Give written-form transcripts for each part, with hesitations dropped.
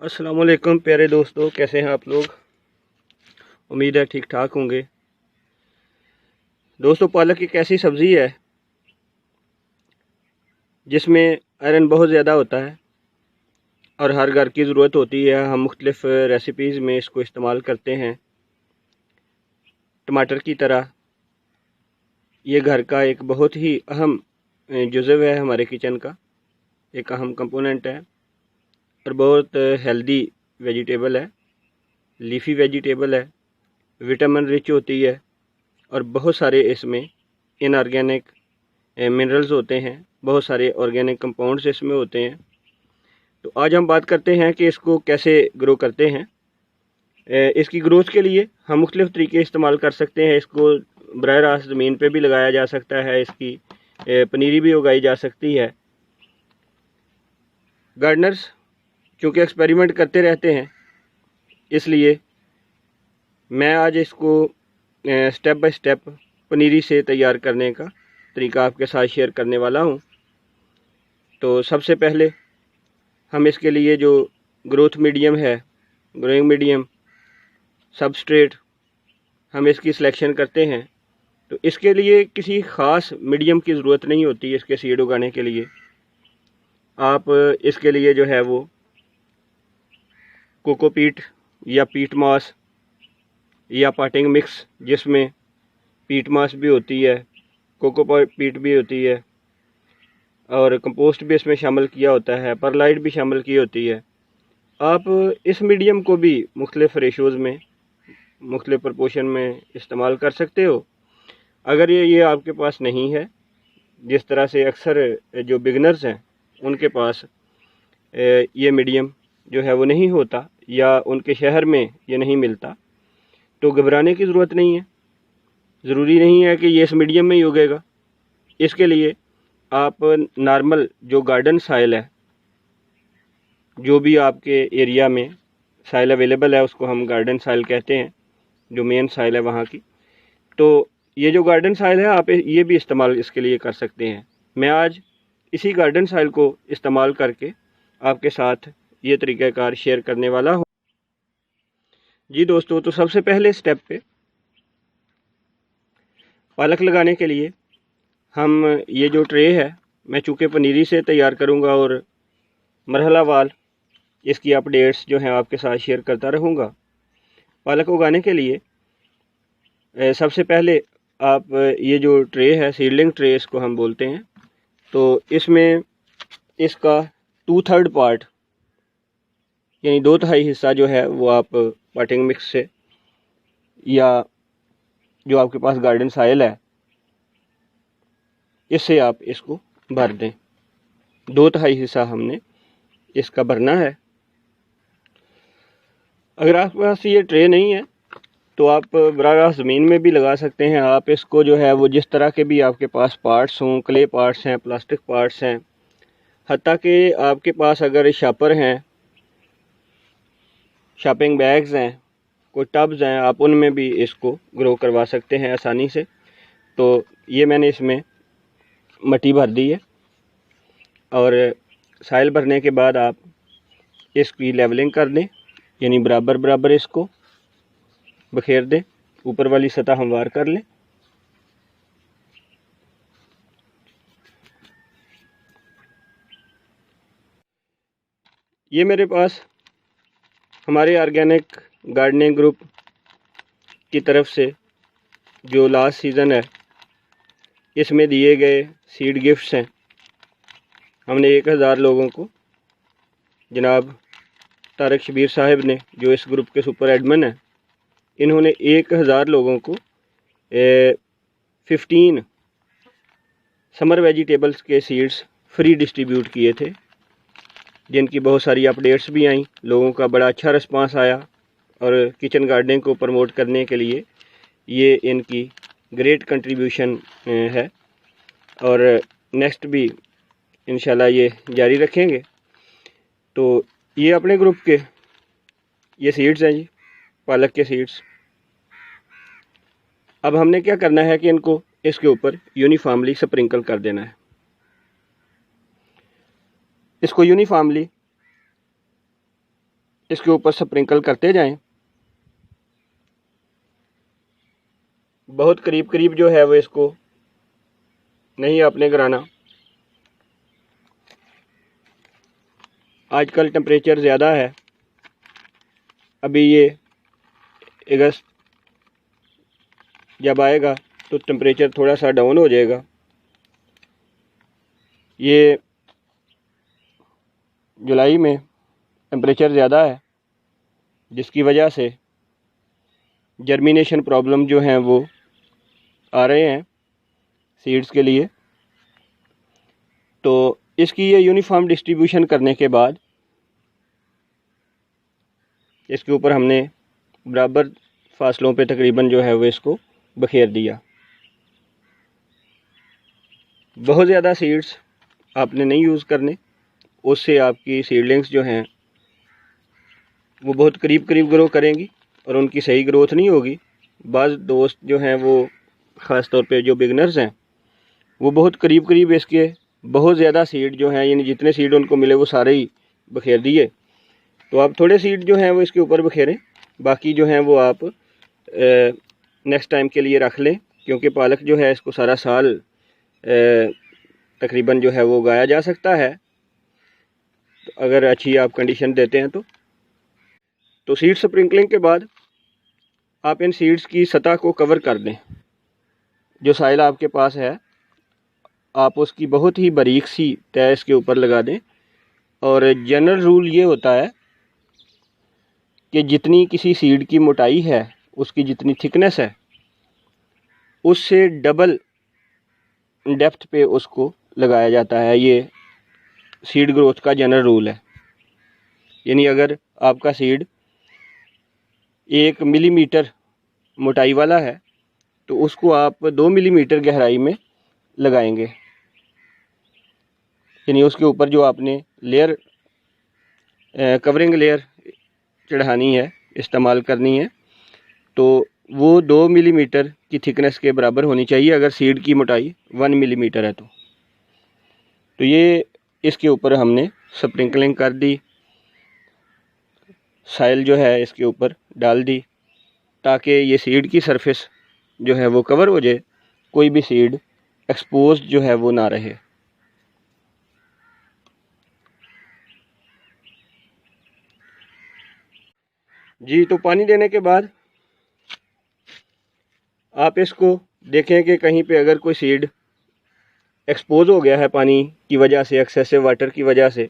अस्सलाम वालेकुम प्यारे दोस्तों, कैसे हैं आप लोग। उम्मीद है ठीक ठाक होंगे। दोस्तों, पालक एक ऐसी सब्ज़ी है जिसमें आयरन बहुत ज़्यादा होता है और हर घर की ज़रूरत होती है। हम मुख्तलिफ़ रेसिपीज़ में इसको इस्तेमाल करते हैं। टमाटर की तरह ये घर का एक बहुत ही अहम जुज़व है, हमारे किचन का एक अहम कंपोनेंट है और बहुत हेल्दी वेजिटेबल है, लीफी वेजिटेबल है, विटामिन रिच होती है और बहुत सारे इसमें इनऑर्गेनिक मिनरल्स होते हैं, बहुत सारे ऑर्गेनिक कंपाउंड्स इसमें होते हैं। तो आज हम बात करते हैं कि इसको कैसे ग्रो करते हैं। इसकी ग्रोथ के लिए हम मुख्तलिफ़ तरीके इस्तेमाल कर सकते हैं। इसको बराह रास्त ज़मीन पे भी लगाया जा सकता है, इसकी पनीरी भी उगाई जा सकती है। गार्डनर्स चूँकि एक्सपेरिमेंट करते रहते हैं, इसलिए मैं आज इसको स्टेप बाय स्टेप पनीरी से तैयार करने का तरीका आपके साथ शेयर करने वाला हूँ। तो सबसे पहले हम इसके लिए जो ग्रोथ मीडियम है, ग्रोइंग मीडियम, सबस्ट्रेट, हम इसकी सिलेक्शन करते हैं। तो इसके लिए किसी ख़ास मीडियम की ज़रूरत नहीं होती। इसके सीड उगाने के लिए आप इसके लिए जो है वो कोकोपीट या पीट मास या पॉटिंग मिक्स, जिसमें पीट मास भी होती है, कोकोपीट भी होती है और कंपोस्ट भी इसमें शामिल किया होता है, परलाइट भी शामिल की होती है। आप इस मीडियम को भी मुख्तलिफ़ रेशोज़ में, मुख्तलिफ़ प्रपोर्शन में इस्तेमाल कर सकते हो। अगर ये आपके पास नहीं है, जिस तरह से अक्सर जो बिगनर्स हैं उनके पास ये मीडियम जो है वो नहीं होता या उनके शहर में ये नहीं मिलता, तो घबराने की ज़रूरत नहीं है। ज़रूरी नहीं है कि ये इस मीडियम में ही उगेगा। इसके लिए आप नॉर्मल जो गार्डन साइल है, जो भी आपके एरिया में साइल अवेलेबल है, उसको हम गार्डन साइल कहते हैं, जो मेन साइल है वहाँ की। तो ये जो गार्डन साइल है, आप ये भी इस्तेमाल इसके लिए कर सकते हैं। मैं आज इसी गार्डन साइल को इस्तेमाल करके आपके साथ ये तरीक़ाकार शेयर करने वाला हूँ। जी दोस्तों, तो सबसे पहले स्टेप पे पालक लगाने के लिए हम ये जो ट्रे है, मैं चूँकि पनीरी से तैयार करूँगा और मरहलावार इसकी अपडेट्स जो हैं आपके साथ शेयर करता रहूँगा। पालक उगाने के लिए सबसे पहले आप ये जो ट्रे है, सीडलिंग ट्रे इसको हम बोलते हैं, तो इसमें इसका 2/3 पार्ट यानी 2/3 हिस्सा जो है वो आप पॉटिंग मिक्स से या जो आपके पास गार्डन साइल है इससे आप इसको भर दें। 2/3 हिस्सा हमने इसका भरना है। अगर आपके पास ये ट्रे नहीं है तो आप बराह रास्त ज़मीन में भी लगा सकते हैं। आप इसको जो है वो जिस तरह के भी आपके पास पार्ट्स हों, क्ले पार्ट्स हैं, प्लास्टिक पार्ट्स हैं, हत्ता कि आपके पास अगर शापर हैं, शॉपिंग बैग्स हैं, कोई टब्स हैं, आप उनमें भी इसको ग्रो करवा सकते हैं आसानी से। तो ये मैंने इसमें मिट्टी भर दी है और साइल भरने के बाद आप इसकी लेवलिंग कर दें, यानी बराबर बराबर इसको बखेर दें, ऊपर वाली सतह हमवार कर लें। ये मेरे पास हमारे ऑर्गेनिक गार्डनिंग ग्रुप की तरफ से जो लास्ट सीज़न है इसमें दिए गए सीड गिफ्ट्स हैं। हमने 1000 लोगों को, जनाब तारक शबीर साहब ने, जो इस ग्रुप के सुपर एडमिन हैं, इन्होंने 1000 लोगों को 15 समर वेजिटेबल्स के सीड्स फ्री डिस्ट्रीब्यूट किए थे, जिनकी बहुत सारी अपडेट्स भी आई। लोगों का बड़ा अच्छा रिस्पांस आया और किचन गार्डनिंग को प्रमोट करने के लिए ये इनकी ग्रेट कंट्रीब्यूशन है और नेक्स्ट भी इंशाल्लाह ये जारी रखेंगे। तो ये अपने ग्रुप के ये सीड्स हैं जी, पालक के सीड्स। अब हमने क्या करना है कि इनको इसके ऊपर यूनिफॉर्मली स्प्रिंकल कर देना है। इसको यूनिफॉर्मली इसके ऊपर स्प्रिंकल करते जाएं। बहुत करीब करीब जो है वो इसको नहीं आपने गिराना। आजकल टेम्परेचर ज़्यादा है, अभी ये अगस्त जब आएगा तो टेम्परेचर थोड़ा सा डाउन हो जाएगा। ये जुलाई में टेम्परेचर ज़्यादा है, जिसकी वजह से जर्मिनेशन प्रॉब्लम जो हैं वो आ रहे हैं सीड्स के लिए। तो इसकी ये यूनिफॉर्म डिस्ट्रीब्यूशन करने के बाद इसके ऊपर हमने बराबर फासलों पे तकरीबन जो है वो इसको बखेर दिया। बहुत ज़्यादा सीड्स आपने नहीं यूज़ करने, उससे आपकी सीडलिंग्स जो हैं वो बहुत करीब करीब ग्रो करेंगी और उनकी सही ग्रोथ नहीं होगी। बाज़ दोस्त जो हैं वो ख़ास तौर पे जो बिगनर्स हैं वो बहुत करीब करीब इसके बहुत ज़्यादा सीड जो हैं, यानी जितने सीड उनको मिले वो सारे ही बखेर दिए। तो आप थोड़े सीड जो हैं वो इसके ऊपर बखेरें, बाकी जो हैं वो आप नेक्स्ट टाइम के लिए रख लें, क्योंकि पालक जो है इसको सारा साल तकरीबन जो है वो उगाया जा सकता है, तो अगर अच्छी आप कंडीशन देते हैं तो सीड स्प्रिंकलिंग के बाद आप इन सीड्स की सतह को कवर कर दें। जो साइल आपके पास है आप उसकी बहुत ही बारीक सी तय इसके ऊपर लगा दें। और जनरल रूल ये होता है कि जितनी किसी सीड की मोटाई है, उसकी जितनी थिकनेस है, उससे डबल डेप्थ पे उसको लगाया जाता है। ये सीड ग्रोथ का जनरल रूल है। यानी अगर आपका सीड 1 मिलीमीटर मोटाई वाला है तो उसको आप 2 मिलीमीटर गहराई में लगाएंगे। यानी उसके ऊपर जो आपने लेयर कवरिंग लेयर चढ़ानी है, इस्तेमाल करनी है, तो वो 2 मिलीमीटर की थिकनेस के बराबर होनी चाहिए अगर सीड की मोटाई 1 मिलीमीटर है तो ये इसके ऊपर हमने स्प्रिंकलिंग कर दी, साइल जो है इसके ऊपर डाल दी, ताकि ये सीड की सरफेस जो है वो कवर हो जाए, कोई भी सीड एक्सपोज जो है वो ना रहे। जी, तो पानी देने के बाद आप इसको देखें कि कहीं पे अगर कोई सीड एक्सपोज हो गया है पानी की वजह से, एक्सेसिव वाटर की वजह से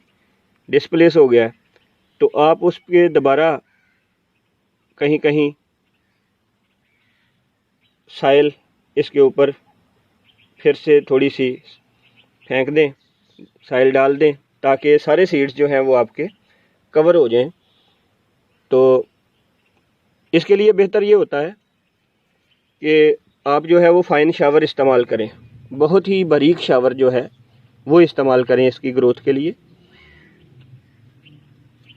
डिस्प्लेस हो गया है, तो आप उस पर दोबारा कहीं कहीं साइल इसके ऊपर फिर से थोड़ी सी फेंक दें, साइल डाल दें, ताकि सारे सीड्स जो हैं वो आपके कवर हो जाएं। तो इसके लिए बेहतर ये होता है कि आप जो है वो फाइन शावर इस्तेमाल करें, बहुत ही बारीक शावर जो है वो इस्तेमाल करें इसकी ग्रोथ के लिए,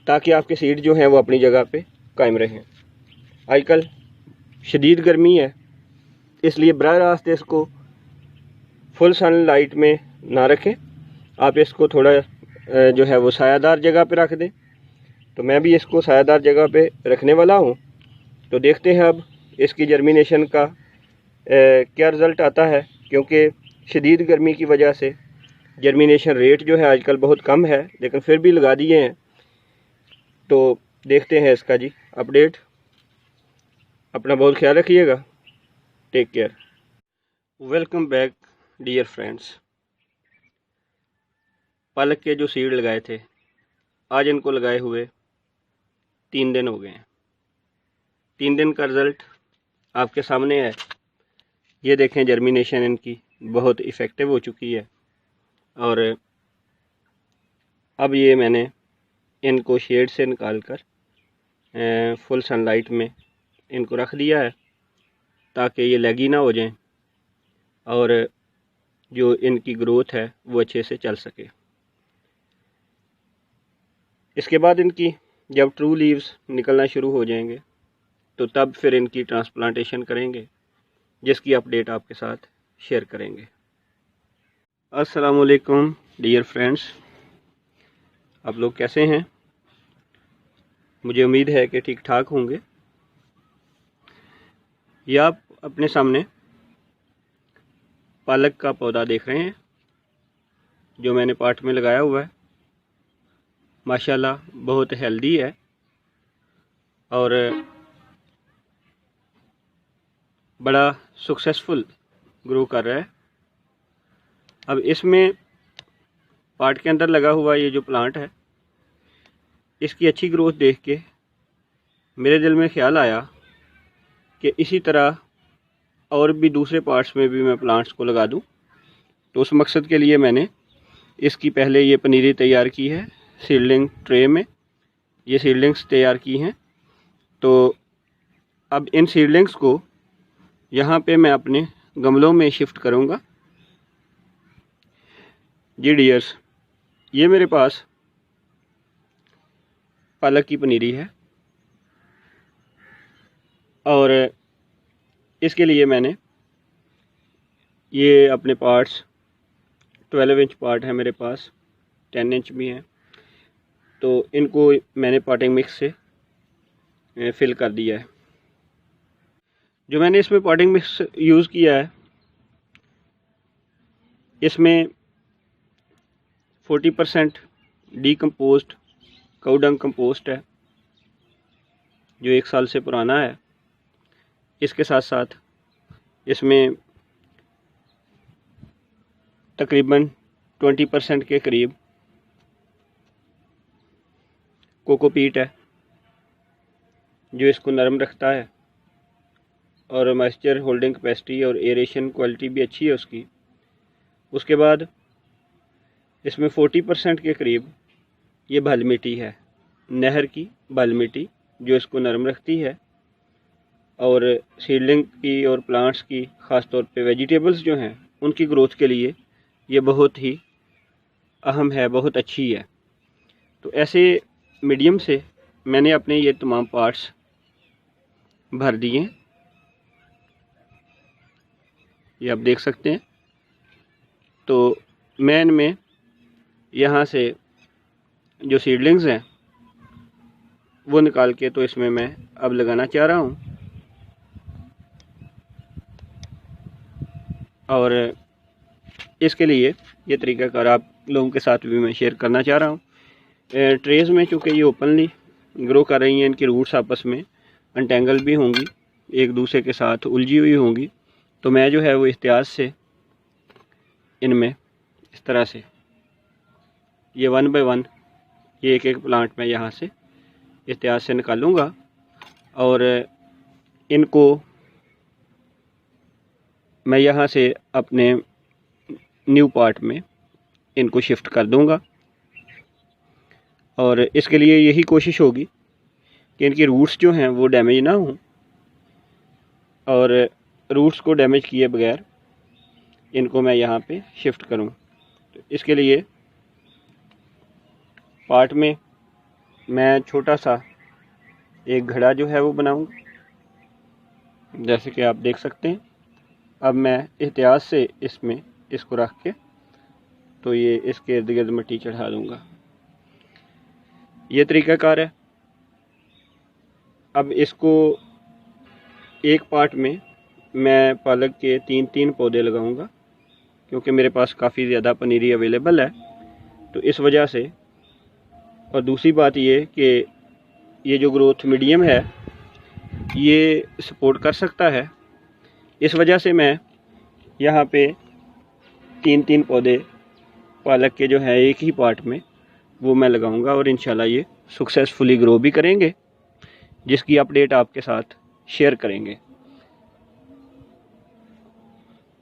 ताकि आपके सीड जो हैं वो अपनी जगह पे कायम रहें। आजकल शदीद गर्मी है, इसलिए बराह रास्त इसको फुल सनलाइट में ना रखें, आप इसको थोड़ा जो है वो सायादार जगह पे रख दें। तो मैं भी इसको सायादार जगह पे रखने वाला हूँ। तो देखते हैं अब इसकी जर्मिनेशन का क्या रिज़ल्ट आता है, क्योंकि शदीद गर्मी की वजह से जर्मिनेशन रेट जो है आजकल बहुत कम है, लेकिन फिर भी लगा दिए हैं। तो देखते हैं इसका जी अपडेट। अपना बहुत ख्याल रखिएगा। Take care. Welcome back dear friends. पालक के जो सीड लगाए थे, आज इनको लगाए हुए 3 दिन हो गए हैं। 3 दिन का रिज़ल्ट आपके सामने है। ये देखें, जर्मिनेशन इनकी बहुत इफ़ेक्टिव हो चुकी है। और अब ये मैंने इनको शेड से निकाल कर फुल सनलाइट में इनको रख दिया है, ताकि ये लैगी ना हो जाएं और जो इनकी ग्रोथ है वो अच्छे से चल सके। इसके बाद इनकी जब ट्रू लीव्स निकलना शुरू हो जाएंगे तो तब फिर इनकी ट्रांसप्लांटेशन करेंगे, जिसकी अपडेट आपके साथ शेयर करेंगे। अस्सलामुअलैकुम डियर फ्रेंड्स, आप लोग कैसे हैं? मुझे उम्मीद है कि ठीक ठाक होंगे। ये आप अपने सामने पालक का पौधा देख रहे हैं जो मैंने पॉट में लगाया हुआ है। माशाल्लाह बहुत हेल्दी है और बड़ा सक्सेसफुल ग्रो कर रहा है। अब इसमें पॉट के अंदर लगा हुआ ये जो प्लांट है, इसकी अच्छी ग्रोथ देख के मेरे दिल में ख्याल आया कि इसी तरह और भी दूसरे पार्ट्स में भी मैं प्लांट्स को लगा दूं। तो उस मकसद के लिए मैंने इसकी पहले ये पनीरी तैयार की है सीडलिंग ट्रे में, ये सीडलिंग्स तैयार की हैं। तो अब इन सीडलिंग्स को यहाँ पे मैं अपने गमलों में शिफ्ट करूँगा। जी डियर्स, ये मेरे पास पालक की पनीरी है और इसके लिए मैंने ये अपने पार्ट्स 12 इंच पार्ट है मेरे पास, 10 इंच भी हैं, तो इनको मैंने पॉटिंग मिक्स से फिल कर दिया है। जो मैंने इसमें पॉटिंग मिक्स यूज़ किया है, इसमें 40% डीकम्पोज्ड काऊ डंग कंपोस्ट है जो 1 साल से पुराना है। इसके साथ साथ इसमें तकरीबन 20% के करीब कोकोपीट है जो इसको नरम रखता है और मॉइस्चर होल्डिंग कैपेसिटी और एरेशन क्वालिटी भी अच्छी है उसकी। उसके बाद इसमें 40% के करीब ये बल मिट्टी है, नहर की बल मिट्टी, जो इसको नरम रखती है और सीडलिंग की और प्लांट्स की, ख़ास तौर पे वेजिटेबल्स जो हैं उनकी ग्रोथ के लिए ये बहुत ही अहम है, बहुत अच्छी है। तो ऐसे मीडियम से मैंने अपने ये तमाम पार्ट्स भर दिए, ये आप देख सकते हैं। तो मैं इनमें यहाँ से जो सीडलिंग्स हैं वो निकाल के तो इसमें मैं अब लगाना चाह रहा हूँ और इसके लिए ये तरीक़ाकार आप लोगों के साथ भी मैं शेयर करना चाह रहा हूँ। ट्रेज़ में चूँकि ये ओपनली ग्रो कर रही हैं, इनकी रूट्स आपस में अनटेंगल भी होंगी, एक दूसरे के साथ उलझी हुई होंगी, तो मैं जो है वो एहतियात से इनमें इस तरह से ये 1 बाय 1 ये एक प्लांट मैं यहाँ से एहतियात से निकालूँगा और इनको मैं यहाँ से अपने न्यू पार्ट में इनको शिफ्ट कर दूँगा। और इसके लिए यही कोशिश होगी कि इनकी रूट्स जो हैं वो डैमेज ना हों और रूट्स को डैमेज किए बगैर इनको मैं यहाँ पे शिफ्ट करूँ। तो इसके लिए पार्ट में मैं छोटा सा एक घड़ा जो है वो बनाऊँगा, जैसे कि आप देख सकते हैं। अब मैं एहतियात से इसमें इसको रख के तो ये इसके इर्द गिर्द मिट्टी चढ़ा दूँगा। ये तरीक़ाकार है। अब इसको एक पार्ट में मैं पालक के 3-3 पौधे लगाऊंगा क्योंकि मेरे पास काफ़ी ज़्यादा पनीरी अवेलेबल है, तो इस वजह से। और दूसरी बात ये कि ये जो ग्रोथ मीडियम है ये सपोर्ट कर सकता है, इस वजह से मैं यहाँ पे 3-3 पौधे पालक के जो है एक ही पार्ट में वो मैं लगाऊंगा और इंशाल्लाह ये सक्सेसफुली ग्रो भी करेंगे, जिसकी अपडेट आपके साथ शेयर करेंगे।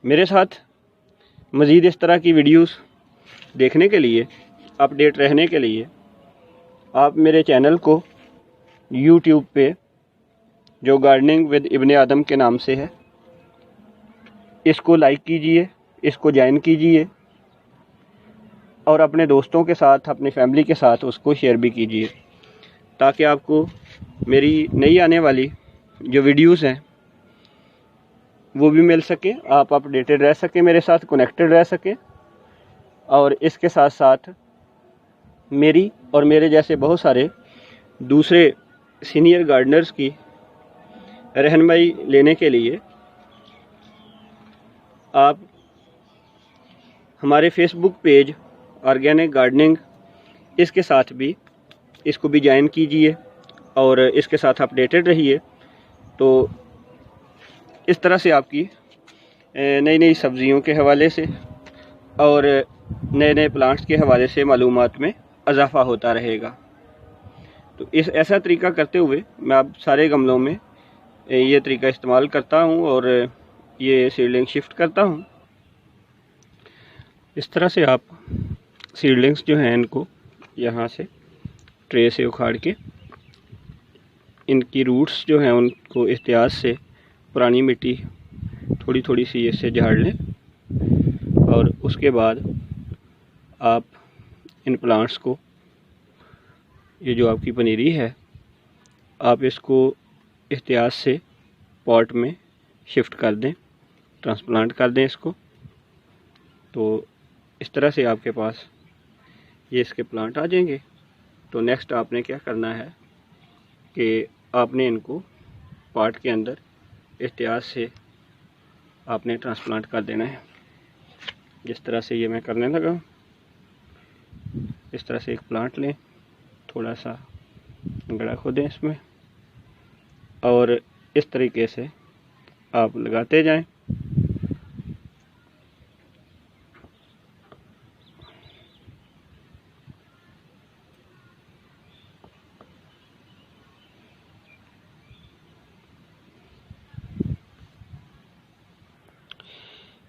मेरे साथ मज़ीद इस तरह की वीडियोस देखने के लिए, अपडेट रहने के लिए आप मेरे चैनल को YouTube पे जो गार्डनिंग विद इब्ने आदम के नाम से है, इसको लाइक कीजिए, इसको ज्वाइन कीजिए और अपने दोस्तों के साथ, अपनी फैमिली के साथ उसको शेयर भी कीजिए, ताकि आपको मेरी नई आने वाली जो वीडियोस हैं वो भी मिल सके, आप अपडेटेड रह सकें, मेरे साथ कनेक्टेड रह सकें। और इसके साथ साथ मेरी और मेरे जैसे बहुत सारे दूसरे सीनियर गार्डनर्स की रहनुमाई लेने के लिए आप हमारे फेसबुक पेज ऑर्गेनिक गार्डनिंग इसके साथ भी इसको भी ज्वाइन कीजिए और इसके साथ अपडेटेड रहिए। तो इस तरह से आपकी नई नई सब्जियों के हवाले से और नए नए प्लांट्स के हवाले से मालूमात में इजाफ़ा होता रहेगा। तो इस ऐसा तरीका करते हुए मैं अब सारे गमलों में ये तरीका इस्तेमाल करता हूँ और ये सीडलिंग शिफ्ट करता हूँ। इस तरह से आप सीडलिंग्स जो हैं इनको यहाँ से ट्रे से उखाड़ के इनकी रूट्स जो हैं उनको एहतियात से पुरानी मिट्टी थोड़ी थोड़ी सी इससे झाड़ लें और उसके बाद आप इन प्लांट्स को, ये जो आपकी पनीरी है, आप इसको एहतियात से पॉट में शिफ्ट कर दें, ट्रांसप्लांट कर दें इसको। तो इस तरह से आपके पास ये इसके प्लांट आ जाएंगे। तो नेक्स्ट आपने क्या करना है कि आपने इनको पॉट के अंदर एहतियात से आपने ट्रांसप्लांट कर देना है। जिस तरह से ये मैं करने लगा, इस तरह से एक प्लांट लें, थोड़ा सा गड्ढा खोदें इसमें और इस तरीके से आप लगाते जाएं।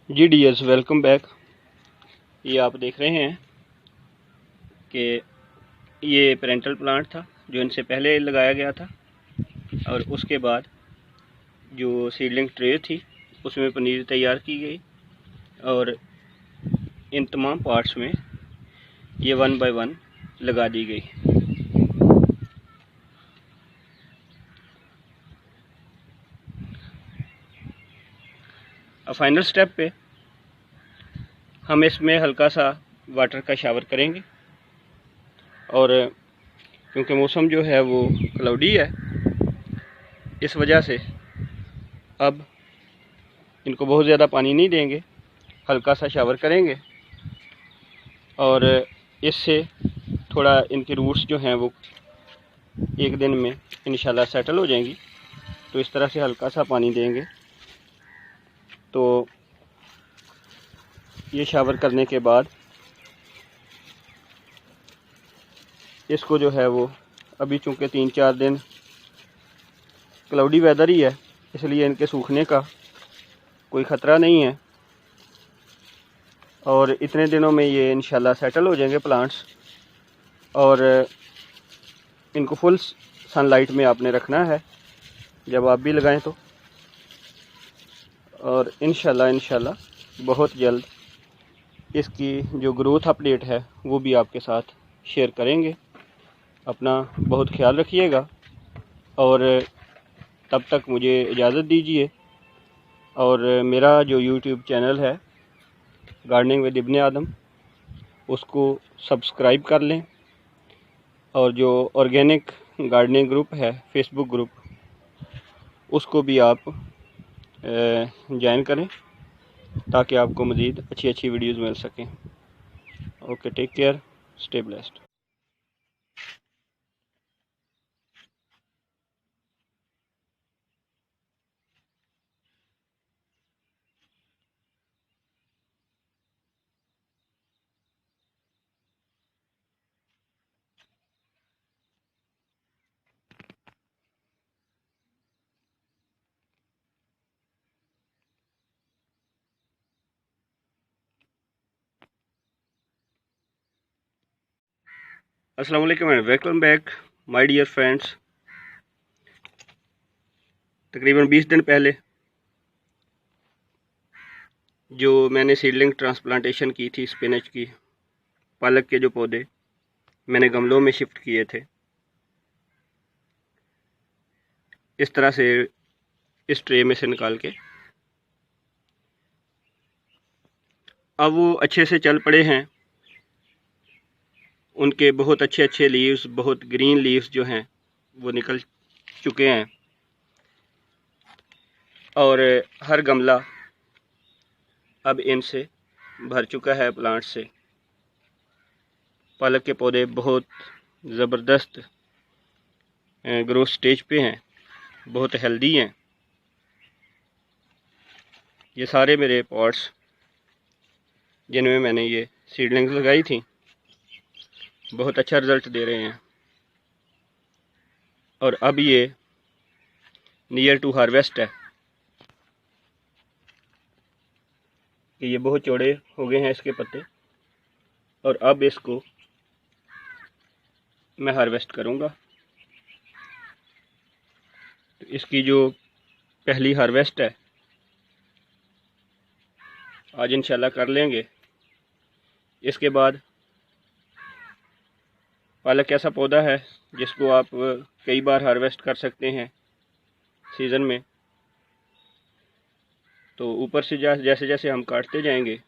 जी डियर्स, वेलकम बैक। ये आप देख रहे हैं कि ये पेरेंटल प्लांट था जो इनसे पहले लगाया गया था और उसके बाद जो सीडलिंग ट्रे थी उसमें पनीर तैयार की गई और इन तमाम पार्ट्स में ये 1 बाय 1 लगा दी गई। अब फाइनल स्टेप पे हम इसमें हल्का सा वाटर का शावर करेंगे और क्योंकि मौसम जो है वो क्लाउडी है, इस वजह से अब इनको बहुत ज़्यादा पानी नहीं देंगे, हल्का सा शावर करेंगे और इससे थोड़ा इनकी रूट्स जो हैं वो एक दिन में इंशाल्लाह सेटल हो जाएंगी। तो इस तरह से हल्का सा पानी देंगे। तो ये शावर करने के बाद इसको जो है वो अभी चूँकि 3-4 दिन क्लाउडी वेदर ही है, इसलिए इनके सूखने का कोई ख़तरा नहीं है और इतने दिनों में ये इंशाल्लाह सेटल हो जाएंगे प्लांट्स। और इनको फुल सनलाइट में आपने रखना है जब आप भी लगाएं तो। और इंशाल्लाह बहुत जल्द इसकी जो ग्रोथ अपडेट है वो भी आपके साथ शेयर करेंगे। अपना बहुत ख्याल रखिएगा और तब तक मुझे इजाज़त दीजिए। और मेरा जो यूट्यूब चैनल है गार्डनिंग विद इब्ने आदम, उसको सब्सक्राइब कर लें और जो ऑर्गेनिक गार्डनिंग ग्रुप है फेसबुक ग्रुप, उसको भी आप ज्वाइन करें ताकि आपको मज़ीद अच्छी अच्छी वीडियोस मिल सकें। Okay, take care, stay blessed. अस्सलाम वालेकुम and welcome back my dear friends. तकरीबन 20 दिन पहले जो मैंने सीडलिंग ट्रांसप्लांटेशन की थी स्पिनच की, पालक के जो पौधे मैंने गमलों में शिफ्ट किए थे, इस तरह से इस ट्रे में से निकाल के अब वो अच्छे से चल पड़े हैं। उनके बहुत अच्छे अच्छे लीव्स, बहुत ग्रीन लीव्स जो हैं वो निकल चुके हैं और हर गमला अब इनसे भर चुका है प्लांट से। पालक के पौधे बहुत ज़बरदस्त ग्रोथ स्टेज पे हैं, बहुत हेल्दी हैं। ये सारे मेरे पॉट्स जिनमें मैंने ये सीडलिंग्स लगाई थी बहुत अच्छा रिज़ल्ट दे रहे हैं और अब ये नियर टू हार्वेस्ट है कि ये बहुत चौड़े हो गए हैं इसके पत्ते और अब इसको मैं हार्वेस्ट करूँगा। तो इसकी जो पहली हार्वेस्ट है आज इंशाल्लाह कर लेंगे। इसके बाद पालक ऐसा पौधा है जिसको आप कई बार हार्वेस्ट कर सकते हैं सीज़न में। तो ऊपर से जैसे जैसे हम काटते जाएंगे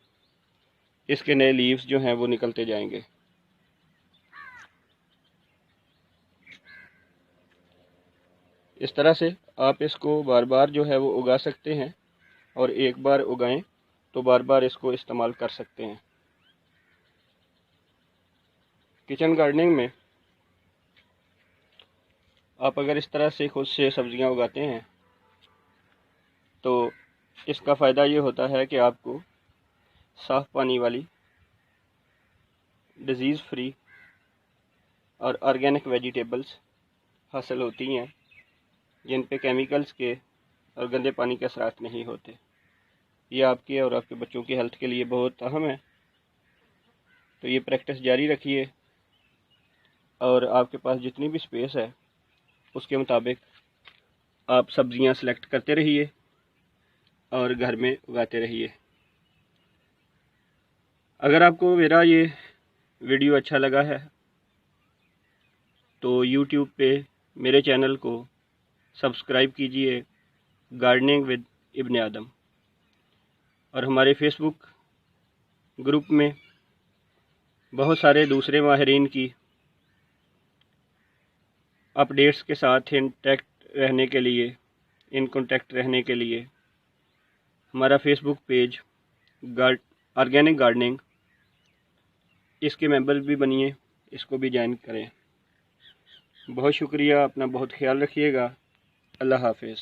इसके नए लीव्स जो हैं वो निकलते जाएंगे। इस तरह से आप इसको बार बार जो है वो उगा सकते हैं और एक बार उगाएं तो बार बार इसको इस्तेमाल कर सकते हैं। किचन गार्डनिंग में आप अगर इस तरह से खुद से सब्जियां उगाते हैं तो इसका फ़ायदा ये होता है कि आपको साफ़ पानी वाली, डिज़ीज़ फ्री और ऑर्गेनिक वेजिटेबल्स हासिल होती हैं जिन पे केमिकल्स के और गंदे पानी के असरात नहीं होते। ये आपके और आपके बच्चों की हेल्थ के लिए बहुत अहम है। तो ये प्रैक्टिस जारी रखिए और आपके पास जितनी भी स्पेस है उसके मुताबिक आप सब्जियां सेलेक्ट करते रहिए और घर में उगाते रहिए। अगर आपको मेरा ये वीडियो अच्छा लगा है तो YouTube पे मेरे चैनल को सब्सक्राइब कीजिए, गार्डनिंग विद इब्न आदम, और हमारे फेसबुक ग्रुप में बहुत सारे दूसरे माहिरीन की अपडेट्स के साथ इन कांटेक्ट रहने के लिए हमारा फेसबुक पेज ऑर्गेनिक गार्डनिंग, इसके मेंबर भी बनिए, इसको भी ज्वाइन करें। बहुत शुक्रिया, अपना बहुत ख्याल रखिएगा। अल्लाह हाफिज़।